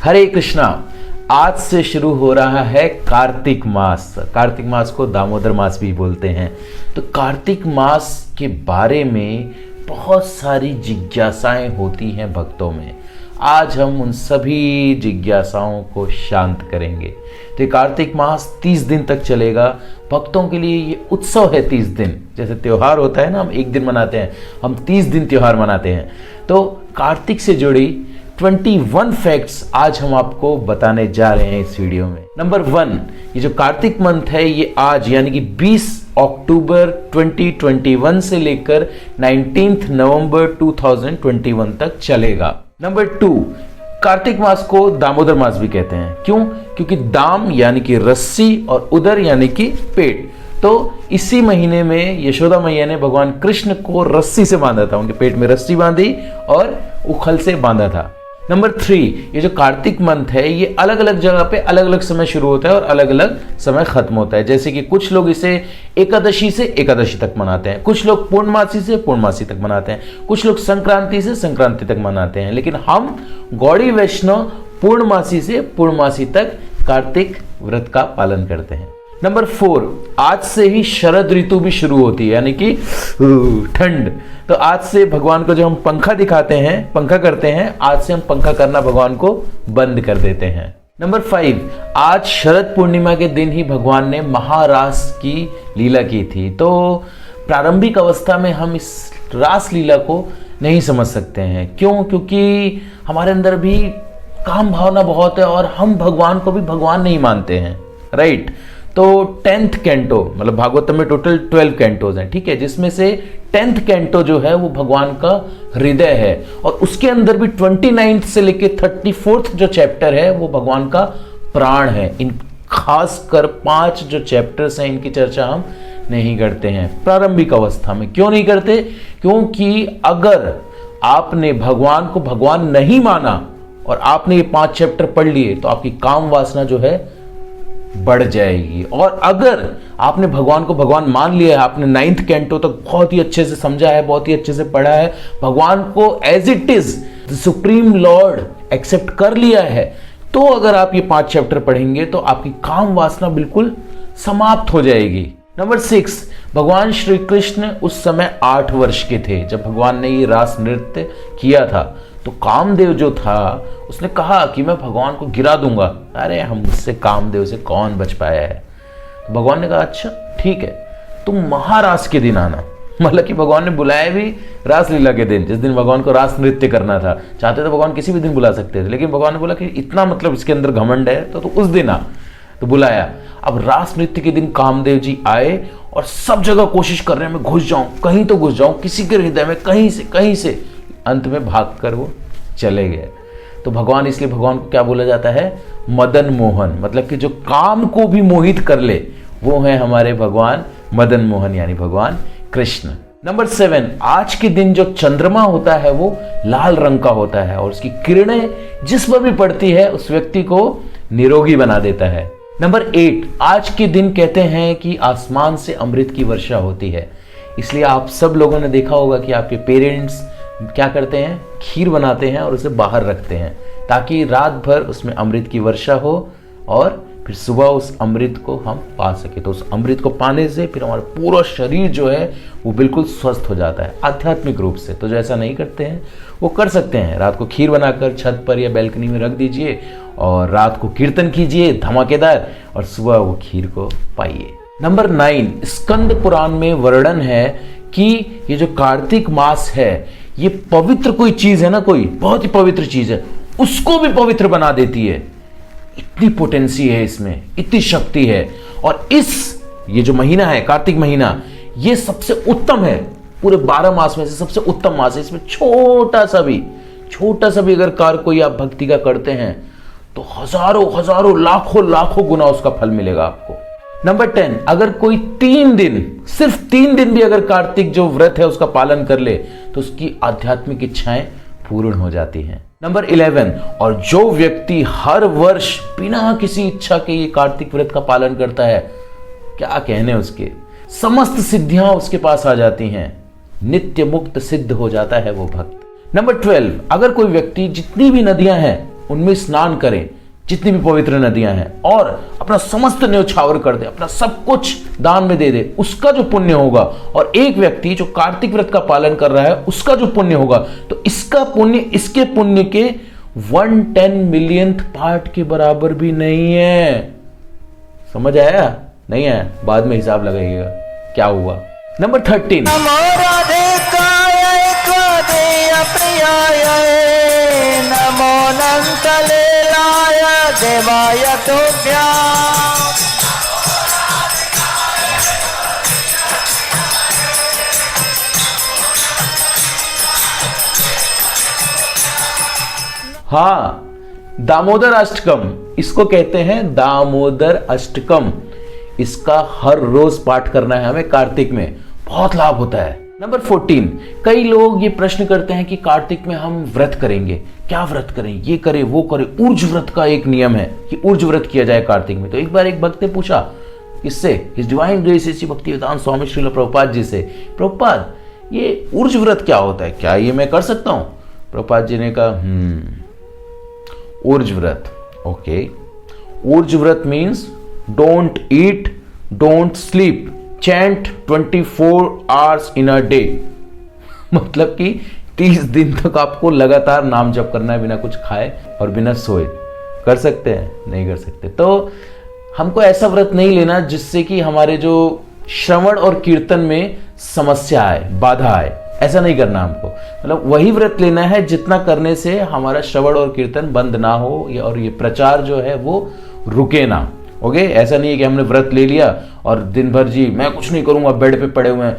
हरे कृष्णा। आज से शुरू हो रहा है कार्तिक मास। कार्तिक मास को दामोदर मास भी बोलते हैं। तो कार्तिक मास के बारे में बहुत सारी जिज्ञासाएं होती हैं भक्तों में। आज हम उन सभी जिज्ञासाओं को शांत करेंगे। तो ये कार्तिक मास 30 दिन तक चलेगा। भक्तों के लिए ये उत्सव है। 30 दिन जैसे त्योहार होता है ना, हम एक दिन मनाते हैं, हम 30 दिन त्योहार मनाते हैं। तो कार्तिक से जुड़ी 21 फैक्ट्स आज हम आपको बताने जा रहे हैं इस वीडियो में। नंबर 1, ये जो कार्तिक मंथ है ये आज यानी कि 20 अक्टूबर 2021 से लेकर 19 नवंबर 2021 तक चलेगा। नंबर 2, कार्तिक मास को दामोदर मास भी कहते हैं। क्यों? क्योंकि दाम यानी कि रस्सी और उदर यानी कि पेट। तो इसी महीने में यशोदा मैया ने भगवान कृष्ण को रस्सी से बांधा था। उनके पेट में रस्सी बांधी और उखल से बांधा था। नंबर 3, ये जो कार्तिक मंथ है ये अलग अलग जगह पे अलग अलग समय शुरू होता है और अलग अलग समय खत्म होता है। जैसे कि कुछ लोग इसे एकादशी से एकादशी तक मनाते हैं, कुछ लोग पूर्णमासी से पूर्णमासी तक मनाते हैं, कुछ लोग संक्रांति से संक्रांति तक मनाते हैं। लेकिन हम गौड़ी वैष्णव पूर्णमासी से पूर्णमासी तक कार्तिक व्रत का पालन करते हैं। नंबर 4, आज से ही शरद ऋतु भी शुरू होती है यानी कि ठंड। तो आज से भगवान को जो हम पंखा दिखाते हैं, पंखा करते हैं, आज से हम पंखा करना भगवान को बंद कर देते हैं। नंबर 5, आज शरद पूर्णिमा के दिन ही भगवान ने महारास की लीला की थी। तो प्रारंभिक अवस्था में हम इस रास लीला को नहीं समझ सकते हैं। क्यों? क्योंकि हमारे अंदर भी काम भावना बहुत है और हम भगवान को भी भगवान नहीं मानते हैं, राइट। तो 10th कैंटो, मतलब भागवतम में टोटल 12 कैंटोज हैं, ठीक है, जिसमें से 10th कैंटो जो है वो भगवान का हृदय है और उसके अंदर भी 29th से लेके 34th जो चैप्टर है वो भगवान का प्राण है। इन खासकर 5 जो चैप्टर्स हैं इनकी चर्चा हम नहीं करते हैं प्रारंभिक अवस्था में। क्यों नहीं करते? क्योंकि अगर आपने भगवान को भगवान नहीं माना और आपने ये 5 चैप्टर पढ़ लिए तो आपकी काम वासना जो है बढ़ जाएगी। और अगर आपने भगवान को भगवान मान लिया है, आपने 9th कैंटो तक बहुत ही अच्छे से समझा है, बहुत ही अच्छे से पढ़ा है, भगवान को as it is supreme lord accept कर लिया है, तो अगर आप ये 5 चैप्टर पढ़ेंगे तो आपकी काम वासना बिल्कुल समाप्त हो जाएगी। नंबर 6, भगवान श्री कृष्ण उस समय 8 वर्ष के थे जब भगवान ने ये रास नृत्य किया था। तो कामदेव जो था उसने कहा कि मैं भगवान को गिरा दूंगा। अरे हम मुझसे कामदेव से कौन बच पाया है? तो भगवान ने कहा अच्छा ठीक है, तुम महारास के दिन आना। मतलब कि भगवान ने बुलाया भी रास लीला के दिन, जिस दिन भगवान को रास नृत्य करना था। चाहते तो भगवान किसी भी दिन बुला सकते थे, लेकिन भगवान ने बोला कि इतना मतलब इसके अंदर घमंड है तो उस दिन आ। तो बुलाया। अब रास नृत्य के दिन कामदेव जी आए और सब जगह कोशिश कर रहे हैं मैं घुस जाऊं, कहीं तो घुस जाऊं, किसी के हृदय में कहीं से। अंत में भागकर वो चले गए। तो भगवान, इसलिए भगवान को क्या बोला जाता है? मदन मोहन। मतलब कि जो काम को भी मोहित कर ले वो है हमारे भगवान मदन मोहन यानी भगवान कृष्ण। नंबर 7, आज के दिन जो चंद्रमा होता है वो लाल रंग का होता है और उसकी किरणें जिस पर भी पड़ती है उस व्यक्ति को निरोगी बना देता है। नंबर 8, आज के दिन कहते हैं कि आसमान से अमृत की वर्षा होती है। इसलिए आप सब लोगों ने देखा होगा कि आपके पेरेंट्स क्या करते हैं? खीर बनाते हैं और उसे बाहर रखते हैं ताकि रात भर उसमें अमृत की वर्षा हो और फिर सुबह उस अमृत को हम पा सके। तो उस अमृत को पाने से फिर हमारा पूरा शरीर जो है वो बिल्कुल स्वस्थ हो जाता है आध्यात्मिक रूप से। तो जो ऐसा नहीं करते हैं वो कर सकते हैं, रात को खीर बनाकर छत पर या बैल्कनी में रख दीजिए और रात को कीर्तन कीजिए धमाकेदार और सुबह वो खीर को पाइए। नंबर 9, स्कंद पुराण में वर्णन है कि ये जो कार्तिक मास है ये पवित्र कोई चीज है ना, कोई बहुत ही पवित्र चीज है, उसको भी पवित्र बना देती है। इतनी पोटेंसी है इसमें, इतनी शक्ति है। और ये जो महीना है कार्तिक महीना, ये सबसे उत्तम है पूरे 12 मास में से सबसे उत्तम मास है। इसमें छोटा सा भी अगर कार्य कोई आप भक्ति का करते हैं तो हजारों लाखों गुना उसका फल मिलेगा आपको। नंबर 10, अगर कोई 3 दिन, सिर्फ 3 दिन भी अगर कार्तिक जो व्रत है उसका पालन कर ले तो उसकी आध्यात्मिक इच्छाएं पूर्ण हो जाती हैं। नंबर 11, और जो व्यक्ति हर वर्ष बिना किसी इच्छा के ये कार्तिक व्रत का पालन करता है, क्या कहने उसके, समस्त सिद्धियां उसके पास आ जाती हैं, नित्य मुक्त सिद्ध हो जाता है वो भक्त। नंबर 12, अगर कोई व्यक्ति जितनी भी नदियां हैं उनमें स्नान करें, जितनी भी पवित्र नदियां हैं, और अपना समस्त न्यौछावर कर दे, अपना सब कुछ दान में दे दे, उसका जो पुण्य होगा, और एक व्यक्ति जो कार्तिक व्रत का पालन कर रहा है उसका जो पुण्य होगा, तो इसका पुण्य इसके पुण्य के 1/10 मिलियंथ पार्ट के बराबर भी नहीं है। समझ आया? नहीं है, बाद में हिसाब लगाइएगा क्या हुआ। नंबर 13, देवाय तुभ्यं। हाँ, दामोदर अष्टकम, इसको कहते हैं दामोदर अष्टकम। इसका हर रोज पाठ करना है हमें कार्तिक में, बहुत लाभ होता है। नंबर 14, कई लोग ये प्रश्न करते हैं कि कार्तिक में हम व्रत करेंगे, क्या व्रत करें, ये करें वो करें। ऊर्ज व्रत का एक नियम है कि ऊर्ज व्रत किया जाए कार्तिक में। तो एक बार एक भक्त ने पूछा इससे, his divine grace Shri Bhaktivedanta Swami Srila Prabhupada ji से, प्रभुपाद ये ऊर्ज व्रत क्या होता है, क्या ये मैं कर सकता हूं? प्रभुपाद जी ने कहा ऊर्ज व्रत, ओके, ऊर्ज व्रत means don't eat, don't sleep, chant 24 hours in a day. मतलब कि 30 दिन तक आपको लगातार नाम जप करना है बिना कुछ खाए और बिना सोए। कर सकते हैं? नहीं कर सकते। तो हमको ऐसा व्रत नहीं लेना जिससे कि हमारे जो श्रवण और कीर्तन में समस्या आए, बाधा आए, ऐसा नहीं करना हमको। मतलब वही व्रत लेना है जितना करने से हमारा श्रवण और कीर्तन बंद ना हो और ये प्रचार जो है वो रुके ना। ओके, ऐसा नहीं है कि हमने व्रत ले लिया और दिन भर जी मैं कुछ नहीं करूंगा, बेड पे पड़े हुए हैं,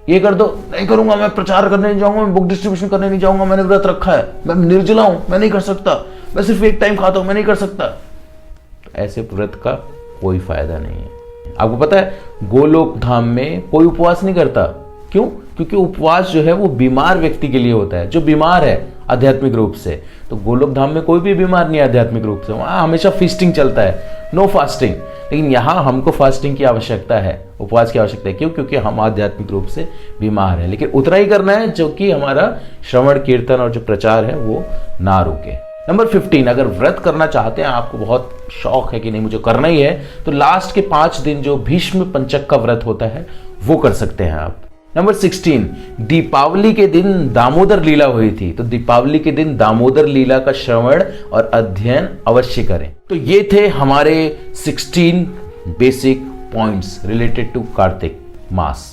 ये कर दो, नहीं करूंगा, मैं प्रचार करने नहीं जाऊंगा, मैं बुक डिस्ट्रीब्यूशन करने नहीं जाऊंगा, मैंने व्रत रखा है, मैं निर्जला हूं, मैं नहीं कर सकता, मैं सिर्फ एक टाइम खाता हूं, मैं नहीं कर सकता। तो ऐसे व्रत का कोई फायदा नहीं है। आपको पता है गोलोक धाम में कोई उपवास नहीं करता। क्यों? क्योंकि उपवास जो है वो बीमार व्यक्ति के लिए होता है, जो बीमार है आध्यात्मिक रूप से। तो गोलोक धाम में कोई भी बीमार नहीं है आध्यात्मिक रूप से, वहां हमेशा फीस्टिंग चलता है, नो फास्टिंग। लेकिन यहाँ हमको फास्टिंग की आवश्यकता है, उपवास की आवश्यकता है। क्यों? क्योंकि हम आध्यात्मिक रूप से बीमार हैं। लेकिन उतना ही करना है जो कि हमारा श्रवण कीर्तन और जो प्रचार है वो ना रुके। नंबर 15, अगर व्रत करना चाहते हैं, आपको बहुत शौक है कि नहीं मुझे करना ही है, तो लास्ट के 5 दिन जो भीष्म पंचक का व्रत होता है वो कर सकते हैं आप। नंबर 16, दीपावली के दिन दामोदर लीला हुई थी, तो दीपावली के दिन दामोदर लीला का श्रवण और अध्ययन अवश्य करें। तो ये थे हमारे 16 basic points related to Kartik मास।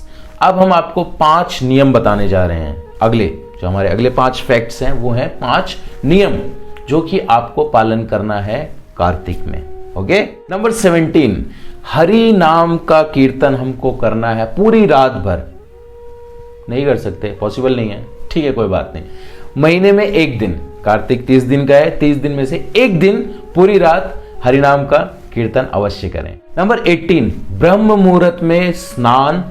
अब हम आपको 5 नियम बताने जा रहे हैं। अगले जो हमारे अगले 5 फैक्ट्स हैं वो हैं 5 नियम जो कि आपको पालन करना है कार्तिक में। ओके। नंबर 17, हरि नाम का कीर्तन हमको करना है पूरी रात भर। नहीं कर सकते, पॉसिबल नहीं है, ठीक है, कोई बात नहीं। महीने में एक दिन, कार्तिक 30 दिन का है, 30 दिन में से एक दिन पूरी रात हरिनाम का कीर्तन अवश्य करें। नंबर 18, ब्रह्म मुहूर्त में स्नान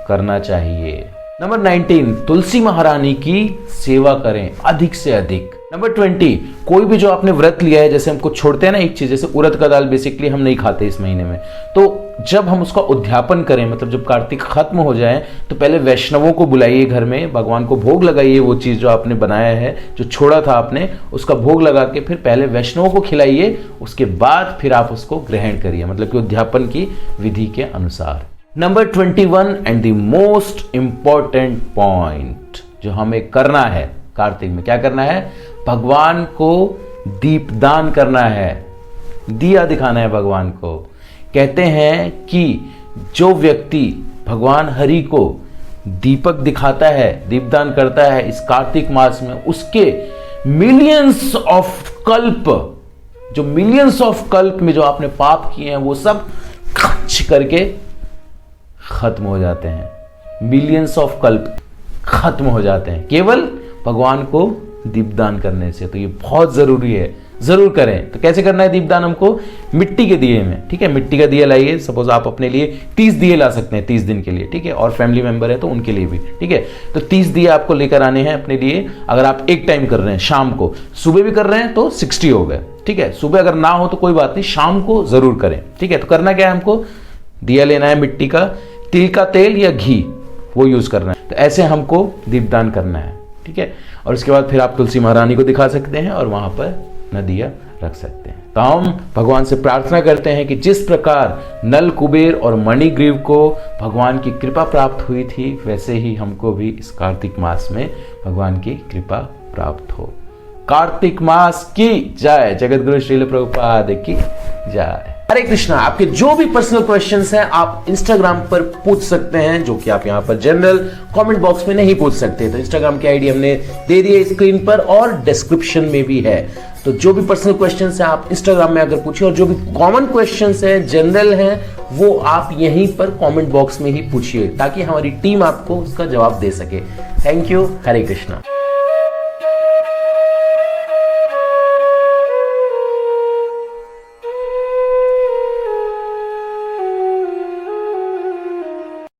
करना चाहिए। नंबर 19, तुलसी महारानी की सेवा करें अधिक से अधिक। नंबर 20, कोई भी जो आपने व्रत लिया है, जैसे हमको छोड़ते हैं ना एक चीज, जैसे उड़द का दाल बेसिकली हम नहीं खाते इस महीने में, तो जब हम उसका उद्यापन करें, मतलब जब कार्तिक खत्म हो जाए, तो पहले वैष्णवों को बुलाइए घर में, भगवान को भोग लगाइए, वो चीज जो आपने बनाया है, जो छोड़ा था आपने, उसका भोग लगा के फिर पहले वैष्णवों को खिलाइए, उसके बाद फिर आप उसको ग्रहण करिए, मतलब कि उद्यापन की विधि के अनुसार। Number 21 and the most important point जो हमें करना है कार्तिक में, क्या करना है? भगवान को दीपदान करना है, दिया दिखाना है भगवान को। कहते हैं कि जो व्यक्ति भगवान हरि को दीपक दिखाता है, दीपदान करता है इस कार्तिक मास में, उसके मिलियंस ऑफ कल्प, जो मिलियंस ऑफ कल्प में जो आपने पाप किए हैं वो सब खच करके खत्म हो जाते हैं। मिलियंस ऑफ कल्प खत्म हो जाते हैं केवल भगवान को दीपदान करने से। तो ये बहुत जरूरी है, जरूर करें। तो कैसे करना है दीपदान? हमको मिट्टी के दिए में, ठीक है, मिट्टी का दिया लाइए। सपोज आप अपने लिए 30 दिए ला सकते हैं 30 दिन के लिए, ठीक है, और फैमिली मेंबर है तो उनके लिए भी, ठीक है। तो 30 दिए आपको लेकर आने हैं अपने लिए। अगर आप एक टाइम कर रहे हैं शाम को, सुबह भी कर रहे हैं तो 60 हो गए, ठीक है। सुबह अगर ना हो तो कोई बात नहीं, शाम को जरूर करें, ठीक है। तो करना क्या है? हमको दिया लेना है मिट्टी का, तिल का तेल या घी वो यूज करना है। तो ऐसे हमको दीपदान करना है, ठीक है। और उसके बाद फिर आप तुलसी महारानी को दिखा सकते हैं और वहां पर अपना दिया रख सकते हैं। तो हम भगवान से प्रार्थना करते हैं कि जिस प्रकार नल कुबेर और मणिग्रीव को भगवान की कृपा प्राप्त हुई थी, वैसे ही हमको भी इस कार्तिक मास में भगवान की कृपा प्राप्त हो। कार्तिक मास की जय। जगत गुरु श्रील प्रभुपाद की जय। हरे कृष्णा। आपके जो भी पर्सनल क्वेश्चंस हैं आप इंस्टाग्राम पर पूछ सकते हैं, जो कि आप यहां पर जनरल कमेंट बॉक्स में नहीं पूछ सकते। तो इंस्टाग्राम की आईडी हमने दे दी है स्क्रीन पर और डिस्क्रिप्शन में भी है। तो जो भी पर्सनल क्वेश्चंस हैं आप इंस्टाग्राम में आकर पूछिए, और जो भी कॉमन क्वेश्चंस हैं, जनरल हैं, वो आप यहीं पर कमेंट बॉक्स में ही पूछिए, ताकि हमारी टीम आपको उसका जवाब दे सके। Thank you. हरे कृष्णा।